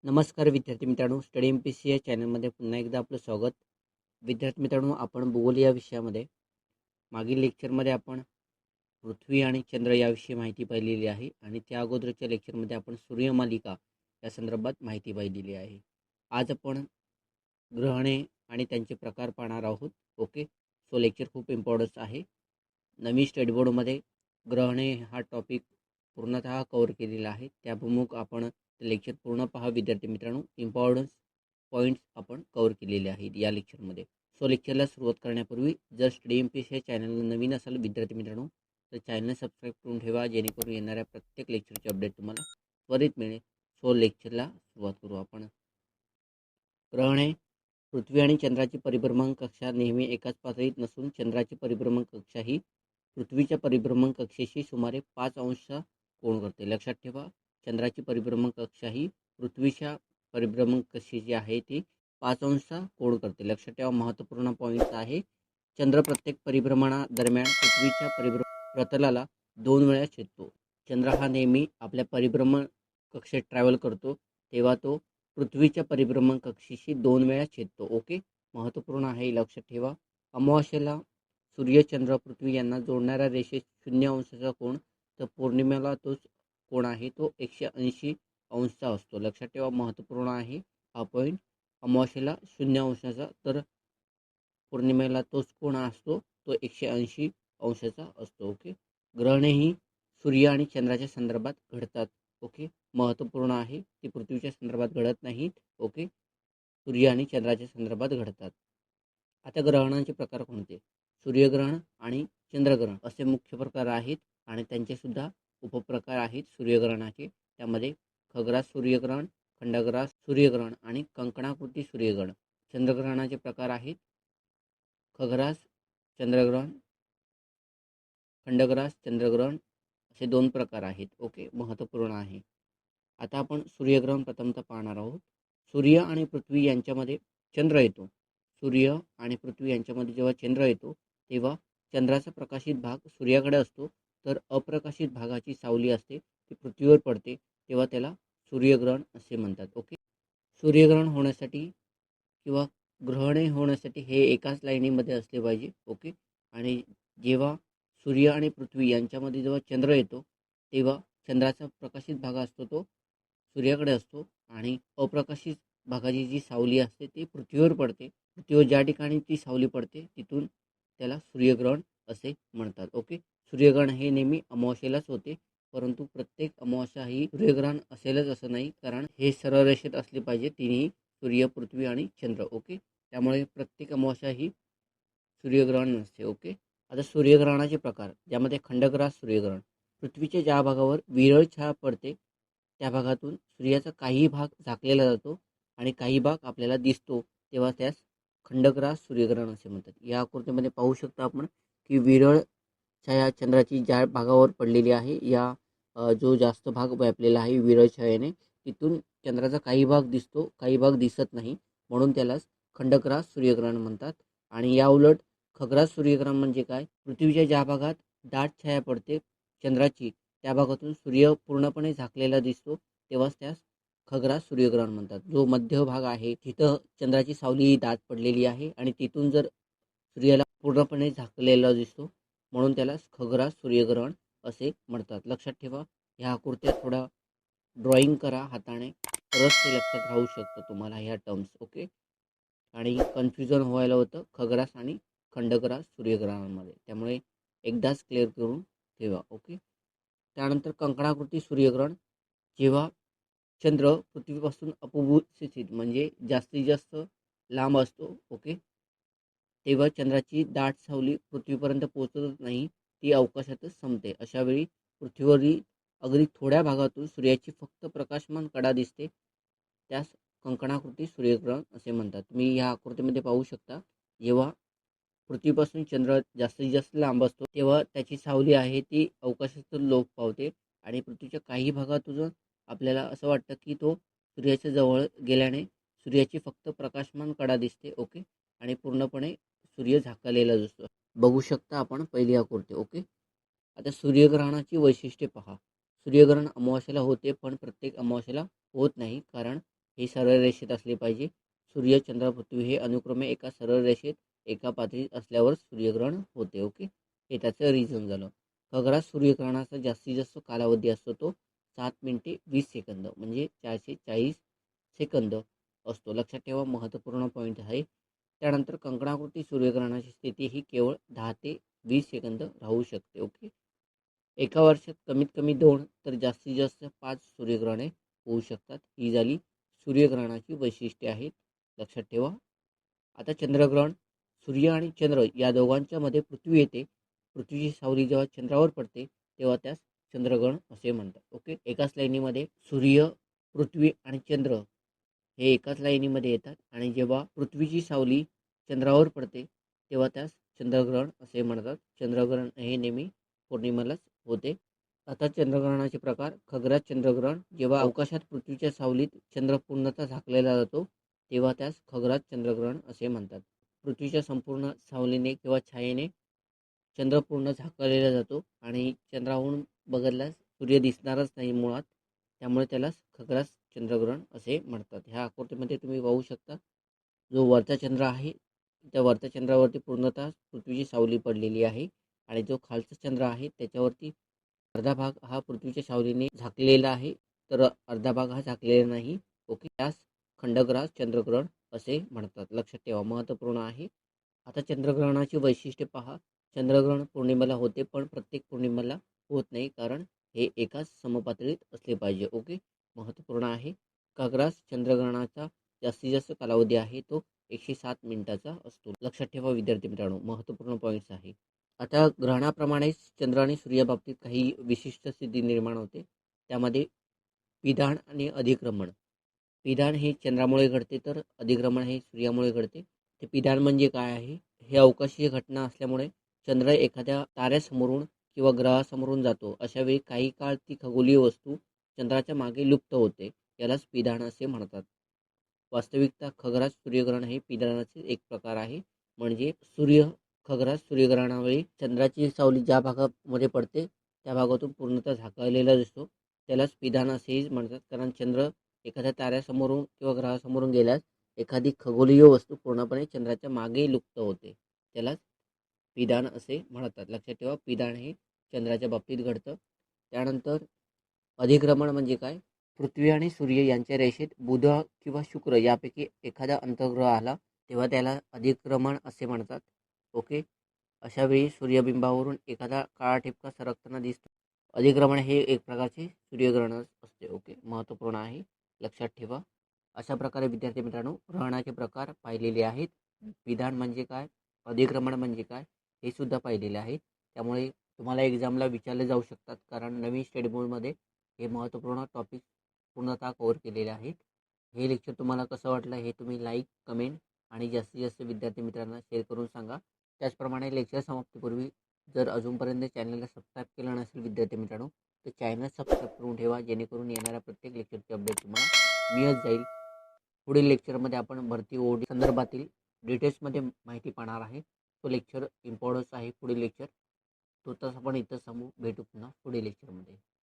नमस्कार विद्यार्थी मित्रांनो, स्टडी Mpsc या चॅनलमध्ये पुन्हा एकदा आपलं स्वागत. विद्यार्थी मित्रांनो, आपण भूगोल या विषयामध्ये मागील लेक्चरमध्ये आपण पृथ्वी आणि चंद्र याविषयी माहिती पाहिलेली आहे आणि त्या अगोदरच्या लेक्चरमध्ये आपण सूर्यमालिका या संदर्भात माहिती पाहिलेली आहे. आज आपण ग्रहणे आणि त्यांचे प्रकार पाहणार आहोत. ओके, सो लेक्चर खूप इम्पॉर्टन्स आहे. नवीन स्टडी बोर्डमध्ये ग्रहणे हा टॉपिक पूर्णतः कव्हर केलेला आहे. त्याप्रमुख आपण लेक्चर पूर्ण पहा विद्यार्थी मित्रांनो. इम्पॉर्टन्स पॉईंट्स आपण कव्हर केलेले आहेत या लेक्चरमध्ये. सो लेक्चरला सुरुवात करण्यापूर्वी जर स्टडी Mpsc या चॅनलला नवीन असाल विद्यार्थी मित्रांनो तर चॅनल सबस्क्राईब करून ठेवा, जेणेकरून येणाऱ्या प्रत्येक लेक्चरची अपडेट तुम्हाला त्वरित मिळेल. सो लेक्चरला सुरुवात करू आपण. ग्रहणे. पृथ्वी आणि चंद्राची परिभ्रमण कक्षा नेहमी एकाच पातळीत नसून चंद्राची परिभ्रमण कक्षा ही पृथ्वीच्या परिभ्रमण कक्षेशी सुमारे 5 अंश कोन करते. लक्षात ठेवा, चंद्राची परिभ्रमण कक्षा ही पृथ्वीच्या परिभ्रमण कक्षेची आहे ती 5 अंश कोन करते. लक्षात ठेवा, महत्त्वपूर्ण पॉईंट आहे. चंद्र प्रत्येक परिभ्रमणादरम्यान पृथ्वीच्या प्रतलाला 2 वेळा छेदतो. चंद्र हा नेहमी आपल्या परिभ्रमण कक्षेत ट्रॅव्हल करतो तेव्हा तो पृथ्वीच्या परिभ्रमण कक्षेशी 2 वेळा छेदतो. ओके, महत्त्वपूर्ण आहे, लक्षात ठेवा. अमावास्येला सूर्य, चंद्र, पृथ्वी यांना जोडणाऱ्या रेषेत 0 अंशाचा कोन, तर पौर्णिमेला तोच कोन आहे तो 180 अंशचा असतो. लक्षात ठेवा, महत्त्वपूर्ण आहे हा पॉईंट. अमावास्येला 0 अंशाचा तर पौर्णिमेला तोच कोन असतो तो 180 अंशाचा असतो. ओके, ग्रहणे ही सूर्य आणि चंद्राच्या संदर्भात घडतात. ओके, महत्त्वपूर्ण आहे, ती पृथ्वीच्या संदर्भात घडत नाहीत. ओके, सूर्य आणि चंद्राच्या संदर्भात घडतात. आता ग्रहणांचे प्रकार कोणते? सूर्यग्रहण आणि चंद्रग्रहण असे मुख्य प्रकार आहेत आणि त्यांचे सुद्धा उपप्रकार आहेत सूर्यग्रहणाचे. त्यामध्ये खग्रास सूर्यग्रहण, खंडग्रास सूर्यग्रहण आणि कंकणाकृती सूर्यग्रहण. चंद्रग्रहणाचे प्रकार आहेत खग्रास चंद्रग्रहण, खंडग्रास चंद्रग्रहण असे 2 प्रकार आहेत. ओके, महत्त्वपूर्ण आहे. आता आपण सूर्यग्रहण प्रथमतः पाहणार आहोत. सूर्य आणि पृथ्वी यांच्यामध्ये चंद्र येतो. सूर्य आणि पृथ्वी यांच्यामध्ये जेव्हा चंद्र येतो तेव्हा चंद्राचा प्रकाशित भाग सूर्याकडे असतो, तर अप्रकाशित भागाची सावली असते ती पृथ्वीवर पडते, तेव्हा त्याला सूर्यग्रहण असे म्हणतात. ओके, सूर्यग्रहण होण्यासाठी किंवा ग्रहणे होण्यासाठी हे एकाच लाईनीमध्ये असले पाहिजे. ओके, आणि जेव्हा सूर्य आणि पृथ्वी यांच्यामध्ये जेव्हा चंद्र येतो तेव्हा चंद्राचा प्रकाशित भाग असतो तो सूर्याकडे असतो आणि अप्रकाशित भागाची जी सावली असते ती पृथ्वीवर पडते. पृथ्वीवर ज्या ठिकाणी ती सावली पडते तिथून त्याला सूर्यग्रहण असे म्हणतात. ओके, सूर्यग्रहण हे नेहमी अमावास्येलाच होते, परंतु प्रत्येक अमावास्या ही सूर्यग्रहण असेलच असं नाही, कारण हे सरळ रेषेत असले पाहिजे तिन्ही, सूर्य, पृथ्वी आणि चंद्र. ओके, त्यामुळे प्रत्येक अमावास्या ही सूर्यग्रहण नसते. ओके, आता सूर्यग्रहणाचे प्रकार, ज्यामध्ये खंडग्रास सूर्यग्रहण. पृथ्वीच्या ज्या भागावर विरळ छाया पडते त्या भागातून सूर्याचा काही भाग झाकलेला जातो आणि काही भाग आपल्याला दिसतो, तेव्हा त्यास खंडग्रास सूर्यग्रहण असे म्हणतात. या आकृतीमध्ये पाहू शकता आपण की विरळ छाया चंद्राची ज्या भागावर पडलेली आहे, या जो जास्त भाग व्यापलेला आहे विरळ छायेने, तिथून चंद्राचा काही भाग दिसतो, काही भाग दिसत नाही, म्हणून त्यालाच खंडग्रास सूर्यग्रहण म्हणतात. आणि या उलट खग्रास सूर्यग्रहण म्हणजे काय? पृथ्वीच्या ज्या भागात दाट छाया पडते चंद्राची त्या भागातून सूर्य पूर्णपणे झाकलेला दिसतो, तेव्हाच त्यास खग्रास सूर्यग्रहण म्हणतात. जो मध्य भाग आहे तिथं चंद्राची सावली दाट पडलेली आहे आणि तिथून जर सूर्याला पूर्णपणे झाकलेला दिसतो, म्हणून त्याला खग्रास सूर्यग्रहण असे म्हणतात. लक्षात ठेवा, ह्या आकृत्या थोडा ड्रॉइंग करा हाताने, तरच ते लक्षात राहू शकतं तुम्हाला ह्या टर्म्स. ओके, आणि कन्फ्युजन व्हायला होतं खग्रास आणि खंडग्रास सूर्यग्रहणामध्ये, त्यामुळे एकदाच क्लिअर करून ठेवा. ओके, त्यानंतर कंकणाकृती सूर्यग्रहण. जेव्हा चंद्र पृथ्वीपासून अपभूत स्थितीत म्हणजे जास्तीत जास्त लांब असतो, ओके, तेव्हा चंद्राची दाट सावली पृथ्वीपर्यंत पोहोचतच नाही, ती अवकाशातच संपते. अशावेळी पृथ्वीवरील अगदी थोड्या भागातून सूर्याची फक्त प्रकाशमान कडा दिसते, त्यास कंकणाकृती सूर्यग्रहण असे म्हणतात. तुम्ही ह्या आकृतीमध्ये पाहू शकता, जेव्हा पृथ्वीपासून चंद्र जास्तीत जास्त लांब असतो तेव्हा त्याची सावली आहे ती अवकाशातून लोप पावते आणि पृथ्वीच्या काही भागातून आपल्याला असं वाटतं की तो सूर्याच्या जवळ गेल्याने सूर्याची फक्त प्रकाशमान कडा दिसते. ओके, आणि पूर्णपणे सूर्य झाकलेला दिसतो. बघू शकता आपण पहिली आकृती. ओके, आता सूर्यग्रहणाची वैशिष्ट्ये पहा. सूर्यग्रहण अमावास्येला होते, पण प्रत्येक अमावास्येला होत नाही, कारण हे सरळ रेषेत असले पाहिजे. सूर्य, चंद्र, पृथ्वी हे अनुक्रमे एका सरळ रेषेत एका पातळीत असल्यावर सूर्यग्रहण होते. ओके, हे त्याचं रिझन झालं. खग्रास सूर्यग्रहणाचा जास्तीत जास्त कालावधी असतो तो 7 मिनिटे 20 सेकंद म्हणजे 440 सेकंद असतो. लक्षात ठेवा, महत्त्वपूर्ण पॉईंट आहे. त्यानंतर कंकणाकृती सूर्यग्रहणाची स्थिती ही केवळ 10 ते 20 सेकंद राहू शकते. ओके, एका वर्षात कमीत कमी 2 तर जास्तीत जास्त 5 सूर्यग्रहणे होऊ शकतात. ही झाली सूर्यग्रहणाची वैशिष्ट्ये आहेत. लक्षात ठेवा. आता चंद्रग्रहण. सूर्य आणि चंद्र या दोघांच्या मध्ये पृथ्वी येते. पृथ्वीची सावली जेव्हा चंद्रावर पडते तेव्हा त्यास चंद्रग्रहण असे म्हणतात. ओके, एकाच लाईनीमध्ये सूर्य, पृथ्वी आणि चंद्र हे एकाच लाईनीमध्ये येतात आणि जेव्हा पृथ्वीची सावली चंद्रावर पडते तेव्हा त्यास चंद्रग्रहण असे म्हणतात. चंद्रग्रहण हे नेहमी पौर्णिमेलाच होते. आता चंद्रग्रहणाचे प्रकार. खग्रास चंद्रग्रहण. जेव्हा अवकाशात पृथ्वीच्या सावलीत चंद्र पूर्णतः झाकलेला जातो तेव्हा त्यास खग्रास चंद्रग्रहण असे म्हणतात. पृथ्वीच्या संपूर्ण सावलीने किंवा छायेने चंद्र पूर्ण झाकलेला जातो आणि चंद्राहून बघितल्यास सूर्य दिसणारच नाही मुळात, त्यामुळे त्याला खग्रास चंद्रग्रहण असे म्हणतात. ह्या आकृतीमध्ये तुम्ही पाहू शकता, जो वरचा चंद्र आहे त्या वरच्या चंद्रावरती पूर्णतः पृथ्वीची सावली पडलेली आहे आणि जो खालचा चंद्र आहे त्याच्यावरती अर्धा भाग हा पृथ्वीच्या सावलीने झाकलेला आहे तर अर्धा भाग हा झाकलेला नाही. ओके, त्यास खंडग्रास चंद्रग्रहण असे म्हणतात. लक्षात ठेवा, महत्त्वपूर्ण आहे. आता चंद्रग्रहणाची वैशिष्ट्ये पहा. चंद्रग्रहण पौर्णिमेला होते पण प्रत्येक पौर्णिमेला होत नाही, कारण हे एकाच समपातळीत असले पाहिजे. ओके, महत्त्वपूर्ण आहे. खग्रास चंद्रग्रहणाचा जास्तीत जास्त कालावधी आहे तो 107 मिनिटाचा असतो. लक्षात ठेवा विद्यार्थी मित्रांनो, महत्त्वपूर्ण पॉईंट्स आहे. आता ग्रहणाप्रमाणेच चंद्र आणि सूर्याबाबतीत काही विशिष्ट स्थिती निर्माण होते. त्यामध्ये पिधान आणि अधिक्रमण. पिधान हे चंद्रामुळे घडते तर अधिक्रमण हे सूर्यामुळे घडते. ते पिधान म्हणजे काय आहे? हे अवकाशीय घटना असल्यामुळे चंद्र एखाद्या ताऱ्यासमोरून किंवा ग्रहासमोरून जातो. अशा वेळी काही काळ ती खगोलीय वस्तू चंद्राच्या मागे लुप्त होते. यालाच पिधान असे म्हणतात. वास्तविकता खग्रास सूर्यग्रहण हे पिधानाचे एक प्रकार आहे. म्हणजे खग्रास सूर्यग्रहणावेळी चंद्राची सावली ज्या भागामध्ये पडते त्या भागातून पूर्णतः झाकलेला दिसतो, त्यालाच पिधान असेही म्हणतात. कारण चंद्र एखाद्या ताऱ्यासमोरून किंवा ग्रहासमोरून गेल्यास एखादी खगोलीय वस्तू पूर्णपणे चंद्राच्या मागे लुप्त होते, त्यालाच पिधान असे म्हणतात. लक्षात ठेवा, पिधान हे चंद्राच्या बाबतीत घडतं. त्यानंतर अधिक्रमण म्हणजे काय? पृथ्वी आणि सूर्य यांच्या रेषेत बुध किंवा शुक्र यापैकी एखादा अंतर्ग्रह आला तेव्हा त्याला अधिक्रमण असे म्हणतात. ओके, अशा वेळी सूर्यबिंबावरून एखादा काळा ठिपका सरकताना दिसतो. अधिक्रमण हे एक प्रकारचे सूर्यग्रहण असते. ओके, महत्त्वपूर्ण आहे, लक्षात ठेवा. अशा प्रकारे विद्यार्थी मित्रांनो ग्रहणाचे प्रकार पाहिलेले आहेत. विधान म्हणजे काय, अधिक्रमण म्हणजे काय हे सुद्धा पाहिलेले आहेत. त्यामुळे तुम्हाला एक्झामला विचारले जाऊ शकतात, कारण नवीन शेड्यूलमध्ये हे महत्त्वपूर्ण टॉपिक पूर्णतः कव्हर केलेले आहेत. हे लेक्चर तुम्हाला कसं वाटलं हे तुम्ही लाईक, कमेंट आणि जास्तीत जास्त विद्यार्थी मित्रांना शेअर करून सांगा. त्याचप्रमाणे लेक्चर समाप्तीपूर्वी जर अजूनपर्यंत चॅनलला सबस्क्राईब केलं नसेल विद्यार्थी मित्रांनो तर चॅनल सबस्क्राईब करून ठेवा, जेणेकरून येणाऱ्या प्रत्येक लेक्चरची अपडेट तुम्हाला मिळत जाईल. पुढील लेक्चरमध्ये आपण भरती ओढी संदर्भातील डिटेल्समध्ये माहिती पाहणार आहे. तो लेक्चर इम्पॉर्टन्स आहे पुढील लेक्चर. तो तसं पण इथं भेटू पुन्हा पुढील लेक्चरमध्ये.